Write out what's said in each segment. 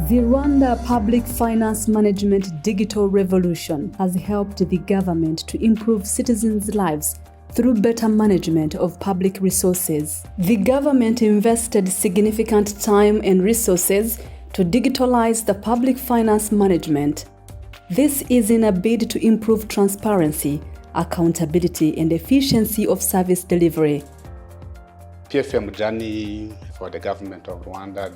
The Rwanda Public Finance Management Digital Revolution has helped the government to improve citizens' lives through better management of public resources. The government invested significant time and resources to digitalize the public finance management. This is in a bid to improve transparency, accountability, and efficiency of service delivery. PFM Journey for the government of Rwanda,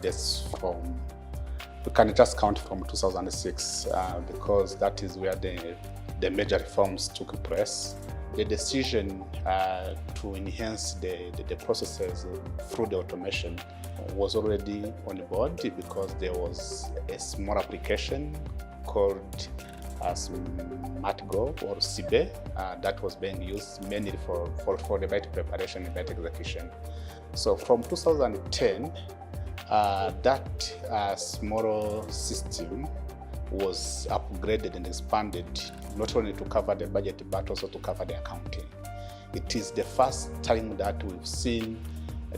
we can just count from 2006 because that is where the major reforms took place. The decision to enhance the processes through the automation was already on board because there was a small application called SmartGo or SIBE that was being used mainly for the budget preparation and budget execution. So from 2010, that small system was upgraded and expanded not only to cover the budget but also to cover the accounting. It is the first time that we've seen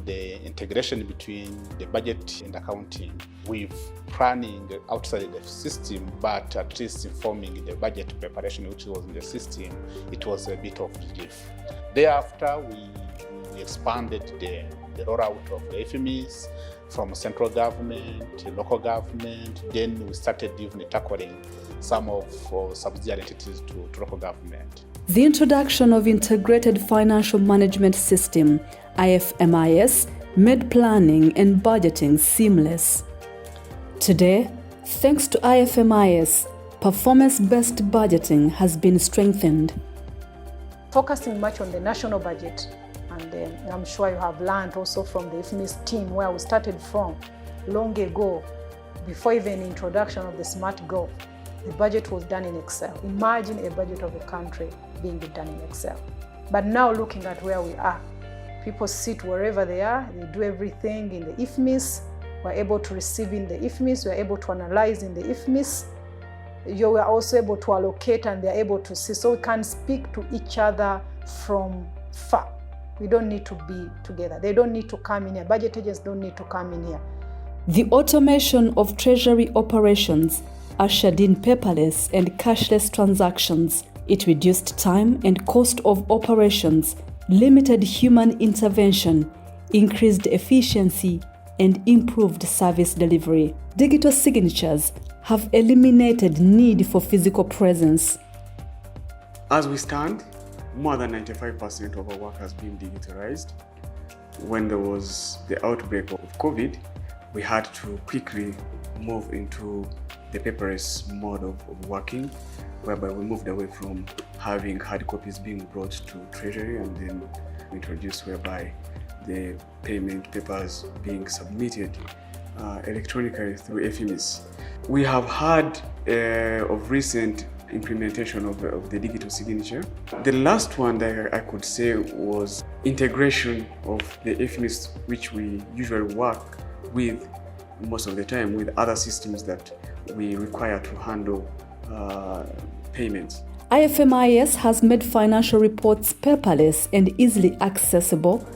the integration between the budget and accounting with planning outside the system, but at least informing the budget preparation which was in the system. It was a bit of relief. Thereafter, we expanded the rollout of the FMEs from central government to local government. Then we started even tackling some of subsidiary entities to local government. The introduction of Integrated Financial Management System, IFMIS, made planning and budgeting seamless. Today, thanks to IFMIS, performance-based budgeting has been strengthened. Focusing much on the national budget, and I'm sure you have learned also from the FMIS team where we started from long ago, before even introduction of the SmartGo. The budget was done in Excel. Imagine a budget of a country being done in Excel. But now looking at where we are, people sit wherever they are, they do everything in the IFMIS, we're able to receive in the IFMIS, we're able to analyze in the IFMIS, you are also able to allocate and they're able to see, so we can speak to each other from far. We don't need to be together. They don't need to come in here. Budget agents don't need to come in here. The automation of treasury operations ushered in paperless and cashless transactions. It reduced time and cost of operations, limited human intervention, increased efficiency, and improved service delivery. Digital signatures have eliminated need for physical presence. As we stand, more than 95% of our work has been digitalized. When there was the outbreak of COVID, we had to quickly move into the paperless mode of working, whereby we moved away from having hard copies being brought to Treasury and then introduced whereby the payment papers being submitted electronically through FMIS. We have had of recent implementation of the digital signature. The last one that I could say was integration of the FMIS, which we usually work with most of the time with other systems that we require to handle payments. IFMIS has made financial reports paperless and easily accessible.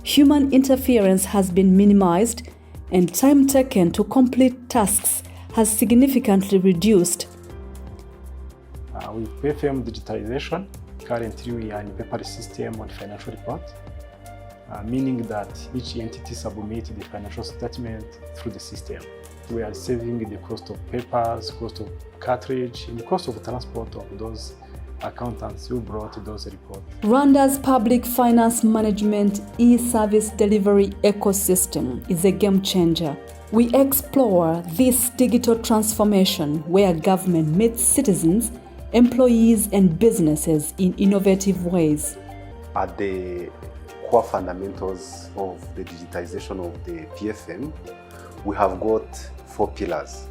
Human interference has been minimized, and time taken to complete tasks has significantly reduced. With PFM Digitalization, currently we are in a paperless system on financial reports, meaning that each entity submits the financial statement through the system. We are saving the cost of papers, cost of cartridge, and the cost of transport of those accountants who brought those reports. Rwanda's public finance management e-service delivery ecosystem is a game changer. We explore this digital transformation where government meets citizens, employees, and businesses in innovative ways. At the core fundamentals of the digitization of the PFM, we have got 4 pillars.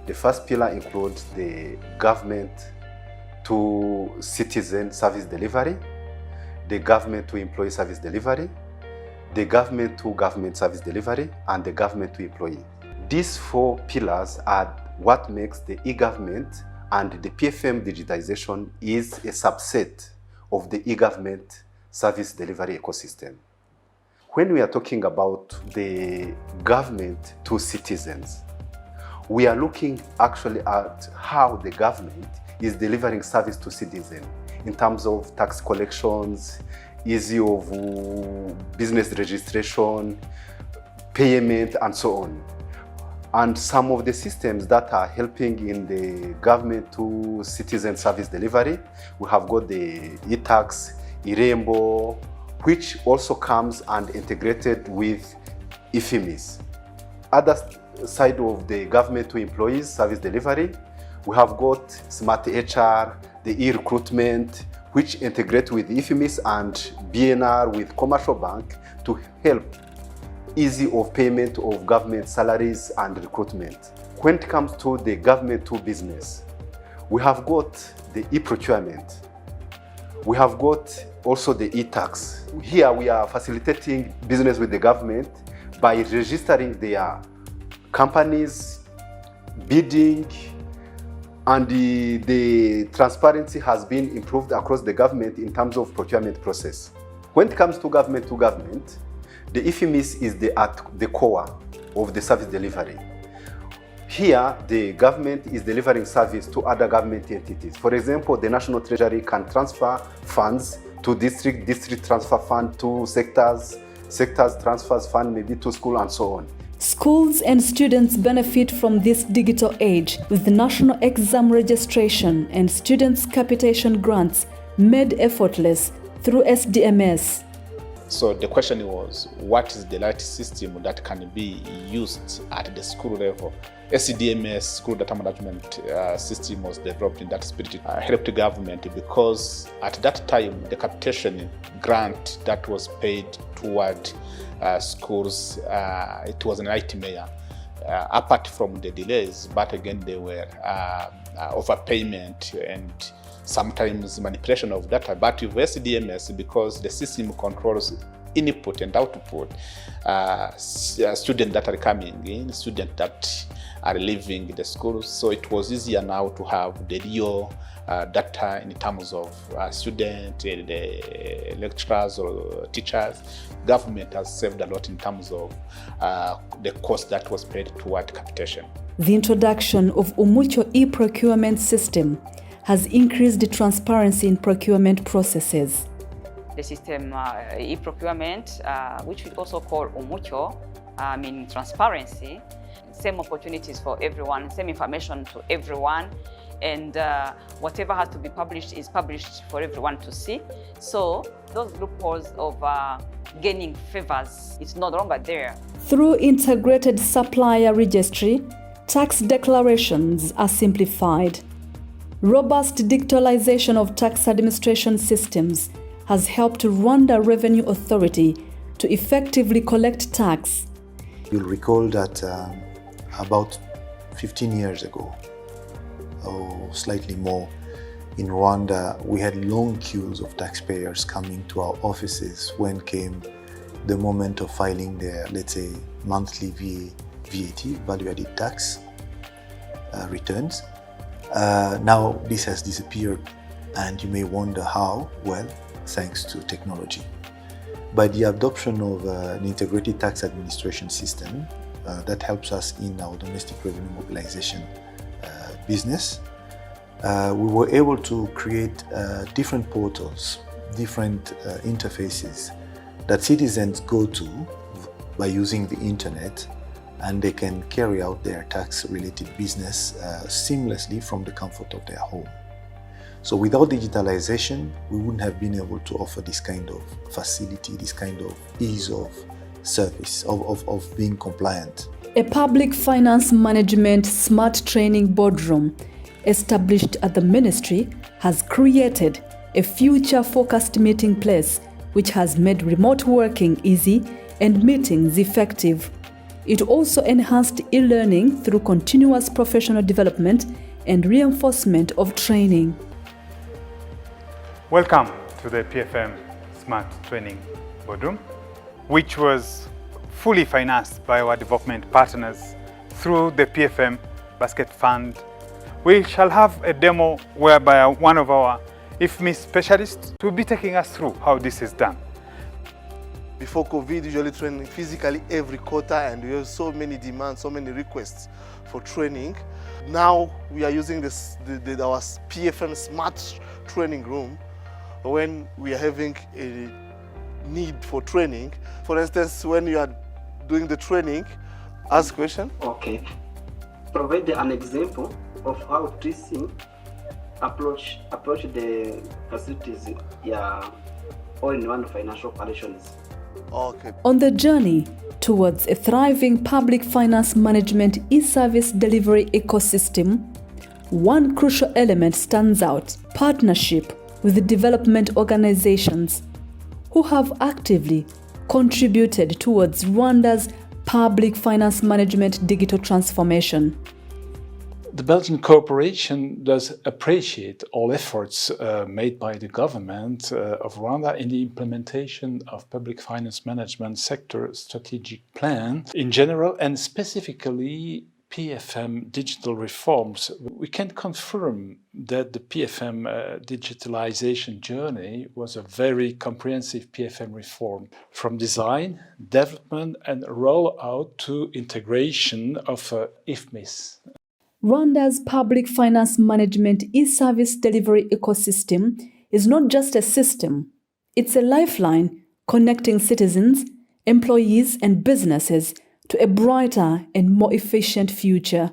The first pillar includes the government to citizen service delivery, the government to employee service delivery, the government to government service delivery, and the government to employee. These 4 pillars are what makes the e-government, and the PFM digitization is a subset of the e-government service delivery ecosystem. When we are talking about the government to citizens, we are looking actually at how the government is delivering service to citizens in terms of tax collections, easy of business registration, payment, and so on. And some of the systems that are helping in the government to citizen service delivery, we have got the e-tax, Irembo, which also comes and integrated with IFMIS. Other side of the government to employees service delivery, we have got Smart HR, the e-recruitment, which integrate with IFMIS and BNR with commercial bank to help easy of payment of government salaries and recruitment. When it comes to the government to business, we have got the e-procurement. We have got also the e-tax. Here we are facilitating business with the government by registering their companies, bidding, and the transparency has been improved across the government in terms of procurement process. When it comes to government, the IFMIS is at the core of the service delivery. Here, the government is delivering service to other government entities. For example, the National Treasury can transfer funds to district transfer fund to sectors transfers fund maybe to school and so on. Schools and students benefit from this digital age with the national exam registration and students' capitation grants made effortless through SDMS. So the question was, what is the right system that can be used at the school level? SDMS, School Data Management System, was developed in that spirit. It helped the government because at that time, the capitation grant that was paid toward schools, it was a nightmare. Apart from the delays, but again, they were overpayment and sometimes manipulation of data. But with SDMS, because the system controls input and output, students that are coming in, students that are leaving the schools, so it was easier now to have the real data in terms of students, the lecturers or teachers. Government has saved a lot in terms of the cost that was paid toward capitation. The introduction of Umucho e-procurement system has increased the transparency in procurement processes. The system e-procurement, which we also call Umucho, meaning transparency, same opportunities for everyone, same information to everyone, and whatever has to be published is published for everyone to see. So those loopholes of gaining favors, it's no longer there. Through integrated supplier registry, tax declarations are simplified. Robust digitalization of tax administration systems has helped Rwanda Revenue Authority to effectively collect tax. You'll recall that about 15 years ago, or slightly more, in Rwanda, we had long queues of taxpayers coming to our offices when came the moment of filing their, let's say, monthly VAT, value-added tax returns. Now this has disappeared, and you may wonder how. Well, thanks to technology. By the adoption of an integrated tax administration system that helps us in our domestic revenue mobilization business, we were able to create different portals, different interfaces that citizens go to by using the internet, and they can carry out their tax-related business seamlessly from the comfort of their home. So without digitalization, we wouldn't have been able to offer this kind of facility, this kind of ease of service, of being compliant. A public finance management smart training boardroom established at the ministry has created a future-focused meeting place which has made remote working easy and meetings effective. It also enhanced e-learning through continuous professional development and reinforcement of training. Welcome to the PFM Smart Training Boardroom, which was fully financed by our development partners through the PFM Basket Fund. We shall have a demo whereby one of our IFMIS specialists will be taking us through how this is done. Before COVID, usually training physically every quarter, and we have so many demands, so many requests for training. Now we are using our PFM Smart Training Room when we are having a need for training. For instance, when you are doing the training, ask a question. Okay. Provide an example of how TC approach the facilities, all-in-one financial operations. Okay. On the journey towards a thriving public finance management e-service delivery ecosystem, one crucial element stands out: partnership with the development organizations who have actively contributed towards Rwanda's public finance management digital transformation. The Belgian corporation does appreciate all efforts made by the government of Rwanda in the implementation of public finance management sector strategic plan in general, and specifically PFM digital reforms. We can confirm that the PFM Digitalization Journey was a very comprehensive PFM reform, from design, development and rollout to integration of IFMIS. Rwanda's public finance management e-service delivery ecosystem is not just a system, it's a lifeline connecting citizens, employees and businesses to a brighter and more efficient future.